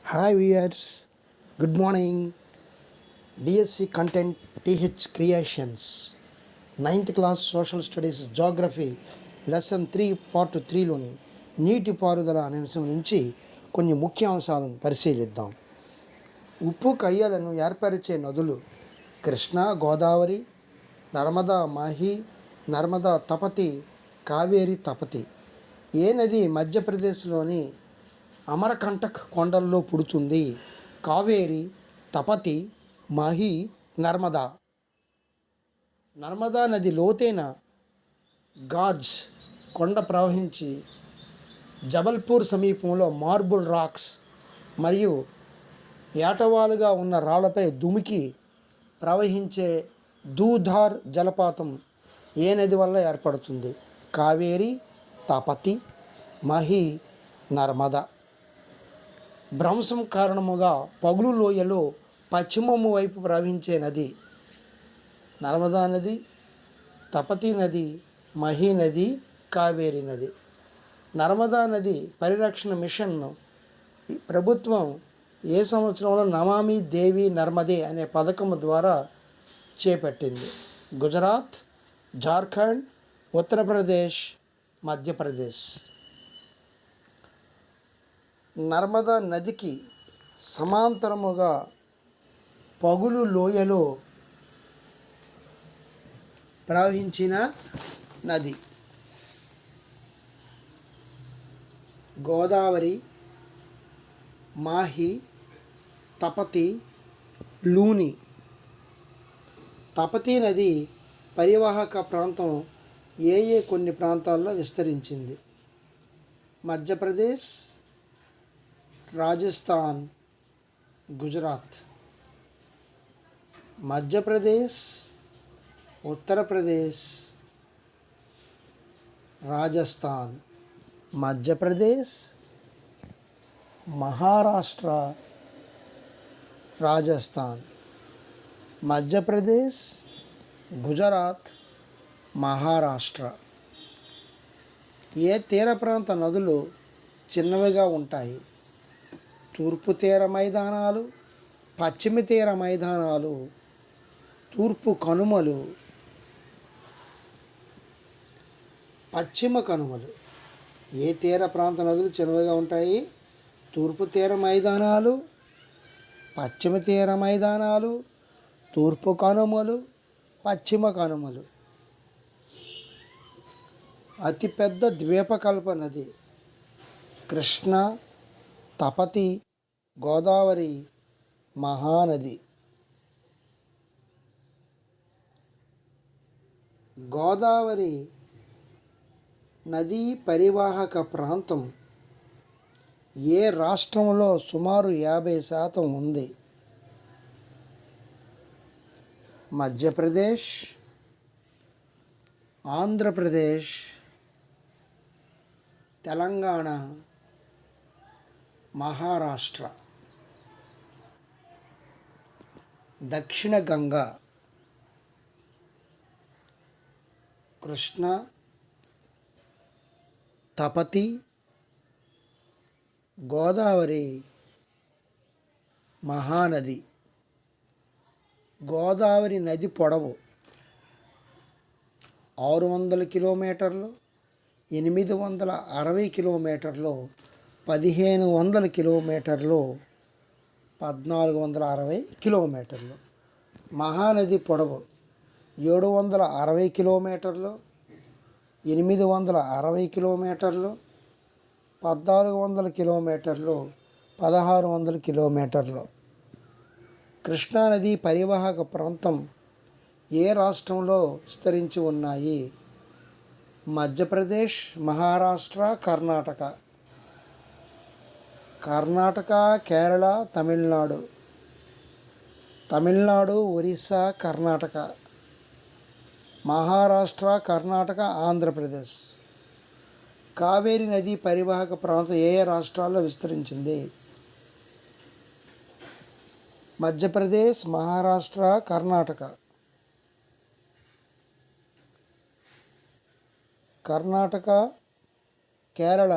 Hi viewers, good morning. DSC content TH creations, ninth class social studies geography lesson 3 part 3లోని నీటిపారుదల అనే అంశం నుంచి కొన్ని ముఖ్య అంశాలను పరిశీలిద్దాం. ఉప్పు కయ్యలను ఏర్పరిచే నదులు కృష్ణా, గోదావరి, నర్మదా, మాహి, నర్మదా తపతి, కావేరి తపతి. ఏ నది మధ్యప్రదేశ్లోని అమరకంటక్ కొండల్లో పుడుతుంది? కావేరి, తపతి, మాహి, నర్మదా. నర్మదా నది లోతైన గార్జ్ కొండ ప్రవహించి జబల్పూర్ సమీపంలో మార్బుల్ రాక్స్ మరియు ఏటవాలుగా ఉన్న రాళ్లపై దుమికి ప్రవహించే దూధార్ జలపాతం ఏ నది వల్ల ఏర్పడుతుంది? కావేరి, తపతి, మహి, నర్మదా. భ్రంశం కారణముగా పగులు లోయలో పశ్చిమము వైపు ప్రవహించే నది నర్మదా నది, తపతి నది, మహి నది, కావేరి నది. నర్మదా నది పరిరక్షణ మిషన్ను ప్రభుత్వం ఏ సంవత్సరంలో నమామి దేవి నర్మదే అనే పథకము ద్వారా చేపట్టింది? గుజరాత్, జార్ఖండ్, ఉత్తరప్రదేశ్, మధ్యప్రదేశ్. నర్మదా నదికి సమాంతరముగా పగులు లోయలో ప్రవహించిన నది గోదావరి, మాహి, తపతి, లూని. తపతీ నది పరివాహక ప్రాంతం ఏ కొన్ని ప్రాంతాల్లో విస్తరించింది? మధ్యప్రదేశ్, రాజస్థాన్, గుజరాత్. మధ్యప్రదేశ్, ఉత్తరప్రదేశ్, రాజస్థాన్. మధ్యప్రదేశ్, మహారాష్ట్ర, రాజస్థాన్. మధ్యప్రదేశ్, గుజరాత్, మహారాష్ట్ర. ఏ తీర ప్రాంత నదులు చిన్నవిగా ఉంటాయి? తూర్పు తీర మైదానాలు, పశ్చిమ తీర మైదానాలు, తూర్పు కనుమలు, పశ్చిమ కనుమలు. ఏ తీర ప్రాంత నదులు చిన్నవిగా ఉంటాయి? తూర్పు తీర మైదానాలు, పశ్చిమ తీర మైదానాలు, తూర్పు కనుమలు, పశ్చిమ కనుమలు. అతిపెద్ద ద్వీపకల్ప నది కృష్ణ, తపతి, గోదావరి, మహానది. గోదావరి నదీ పరివాహక ప్రాంతం ఏ రాష్ట్రంలో సుమారు 50% ఉంది? మధ్యప్రదేశ్, ఆంధ్రప్రదేశ్, తెలంగాణ, మహారాష్ట్ర. దక్షిణ గంగా కృష్ణ, తపతి, గోదావరి, మహానది. గోదావరి నది పొడవు 600 కిలోమీటర్లు, 860 కిలోమీటర్లు, 1500 కిలోమీటర్లు, 1460 కిలోమీటర్లు. మహానది పొడవు 760 కిలోమీటర్లు, 860 కిలోమీటర్లు, 1400 కిలోమీటర్లు, 1600 కిలోమీటర్లు. కృష్ణానది పరివాహక ప్రాంతం ఏ రాష్ట్రంలో విస్తరించి ఉన్నాయి? మధ్యప్రదేశ్, మహారాష్ట్ర, కర్ణాటక. కర్ణాటక, కేరళ, తమిళనాడు. తమిళనాడు, ఒరిస్సా, కర్ణాటక. మహారాష్ట్ర, కర్ణాటక, ఆంధ్రప్రదేశ్. కావేరి నది పరివాహక ప్రాంతం ఏ రాష్ట్రాల్లో విస్తరించింది? మధ్యప్రదేశ్, మహారాష్ట్ర, కర్ణాటక. కర్ణాటక, కేరళ,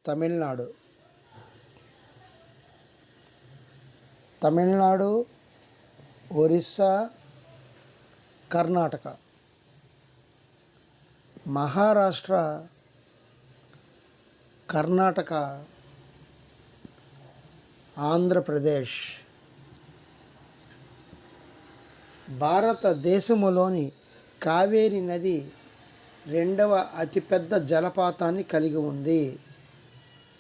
తమిళనాడు. తమిళనాడు, ఒరిస్సా, కర్ణాటక, మహారాష్ట్ర, కర్ణాటక, ఆంధ్రప్రదేశ్. భారతదేశములోని కావేరీ నది రెండవ అతిపెద్ద జలపాతాన్ని కలిగి ఉంది.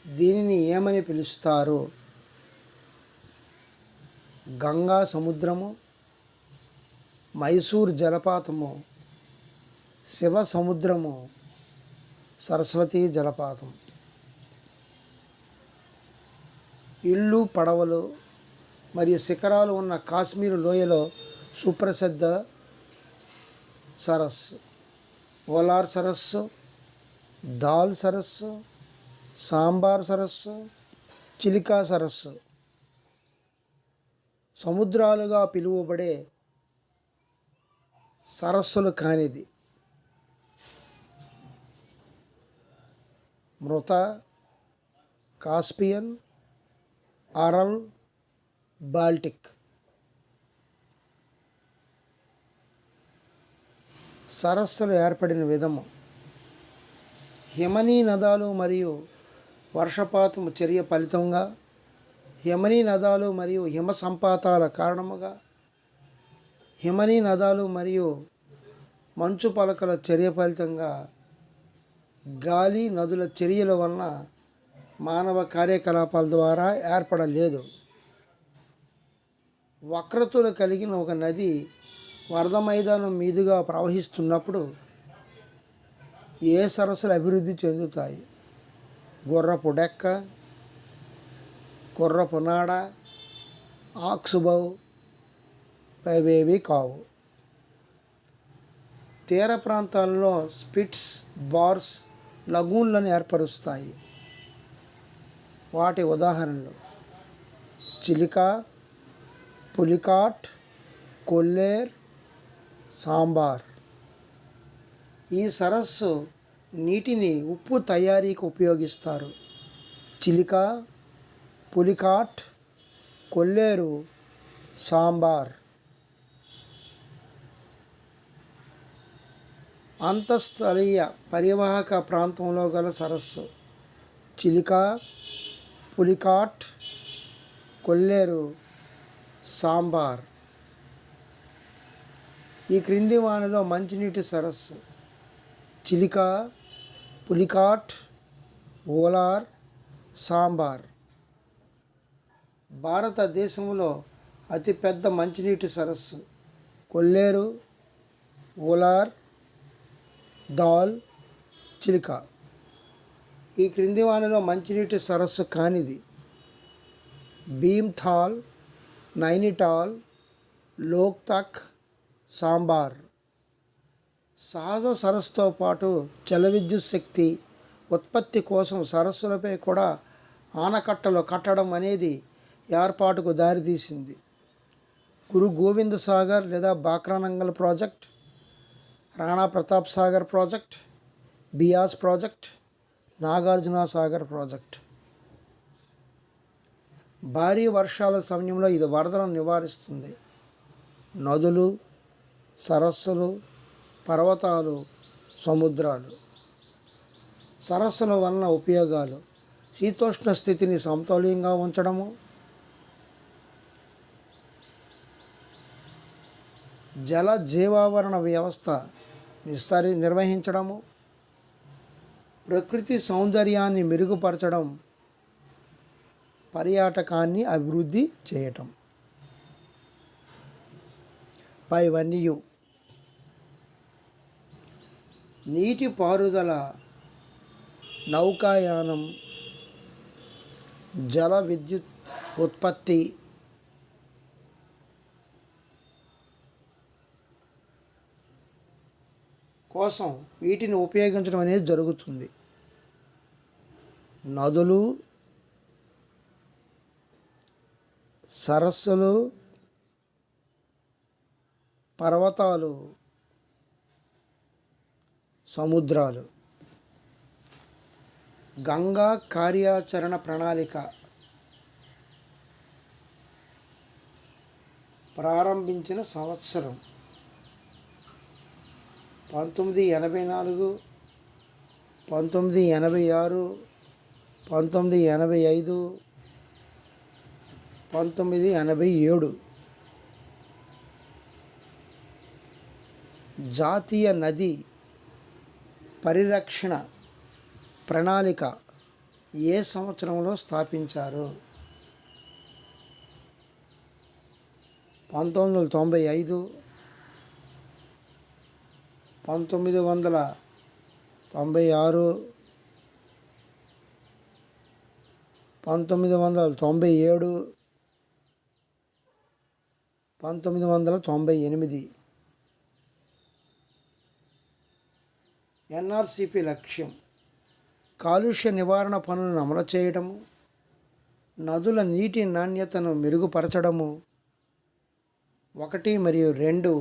దీనిని ఏమని పిలుస్తారు? గంగా సముద్రము, మైసూర్ జలపాతము, శివ సముద్రము, సరస్వతీ జలపాతం. ఇళ్ళు, పడవలు మరియు శిఖరాలు ఉన్న కాశ్మీరు లోయలో సుప్రసిద్ధ సరస్సు ఓలార్ సరస్సు, దాల్ సరస్సు, సాంబార్ సరస్సు, చిలికా సరస్సు. సముద్రాలుగా పిలువబడే సరస్సులు కానిది మృత, కాస్పియన్, అరల్, బాల్టిక్. సరస్సులు ఏర్పడిన విధము: హిమనీ నదాలు మరియు వర్షపాతము చర్య ఫలితంగా, హిమనీ నదాలు మరియు హిమ సంపాతాల కారణముగా, హిమనీ నదాలు మరియు మంచు పలకల చర్య ఫలితంగా, గాలి నదుల చర్యల వలన మానవ కార్యకలాపాల ద్వారా ఏర్పడలేదు. వక్రతలు కలిగిన ఒక నది వరద మైదానం మీదుగా ప్రవహిస్తున్నప్పుడు ఏ సరస్సులు అభివృద్ధి చెందుతాయి? గుర్రపు డెక్క, గుర్రపు నాడ, ఆక్సుబౌ ఇవేవి కావు. తీర ప్రాంతాల్లో స్పిట్స్, బార్స్, లగూన్లను ఏర్పరుస్తాయి. వాటి ఉదాహరణలు: చిలికా, పులికాట్, కొల్లేర్, సాంబార్. ఈ సరస్సు నీటిని ఉప్పు తయారీకి ఉపయోగిస్తారు. చిలికా, పులికాట్, కొల్లేరు, సాంబార్. అంతఃస్థలీయ పరివాహక ప్రాంతంలో గల సరస్సు: చిలికా, పులికాట్, కొల్లేరు, సాంబార్. ఈ క్రింది వానిలో మంచినీటి సరస్సు: చిలికా, పులికాట్, ఓలార్, సాంబార్. భారతదేశంలో అతిపెద్ద మంచినీటి సరస్సు: కొల్లేరు, ఓలార్, దాల్, చిలికా. ఈ క్రింది వానిలో మంచినీటి సరస్సు కానిది: భీమ్తాల్, నైనిటాల్, లోక్తక్, సాంబార్. సహజ సరస్సుతో పాటు జల విద్యుత్ శక్తి ఉత్పత్తి కోసం సరస్సులపై కూడా ఆనకట్టలు కట్టడం అనేది ఏర్పాటుకు దారితీసింది. గురు గోవింద్ సాగర్ లేదా Bhakra Nangal project, Rana Pratap Sagar project, Beas project, Nagarjuna Sagar project. భారీ వర్షాల సమయంలో ఇది వరదలను నివారిస్తుంది. నదులు, సరస్సులు, పర్వతాలు, సముద్రాలు. సరస్సుల వలన ఉపయోగాలు: శీతోష్ణ స్థితిని సమతుల్యంగా ఉంచడము, జల జీవావరణ వ్యవస్థ నిర్వహించడము, ప్రకృతి సౌందర్యాన్ని మెరుగుపరచడం, పర్యాటకాన్ని అభివృద్ధి చేయటం. పైవన్నీ నీటిపారుదల, నౌకాయానం, జల విద్యుత్ ఉత్పత్తి, కోసం వీటిని ఉపయోగించడం అనేది జరుగుతుంది. నదులు, సరస్సులు, పర్వతాలు, సముద్రాలు. గంగా కార్యాచరణ ప్రణాళిక ప్రారంభించిన సంవత్సరం 1984, 1986, 1985, 1987. జాతీయ నది పరిరక్షణ ప్రణాళిక ఏ సంవత్సరంలో స్థాపించారు? 1995, 1996, 1997, 1998. ఎన్ఆర్సిపి లక్ష్యం కాలుష్య నివారణ పనులను అమలు చేయడము, నదుల నీటి నాణ్యతను మెరుగుపరచడము. 1 మరియు 2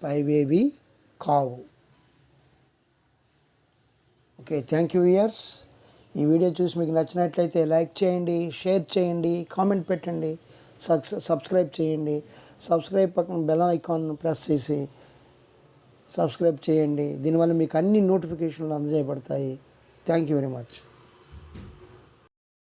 పైవేవి కావు. Okay, thank you viewers. ఈ వీడియో చూసి మీకు నచ్చినట్లయితే లైక్ చేయండి, షేర్ చేయండి, కామెంట్ పెట్టండి, సబ్స్క్రైబ్ చేయండి. సబ్స్క్రైబ్ పక్కన బెల్ ఐకాన్ ప్రెస్ చేసి సబ్స్క్రైబ్ చేయండి. దీనివల్ల మీకు అన్ని నోటిఫికేషన్లు అందజేయబడతాయి. Thank you very much.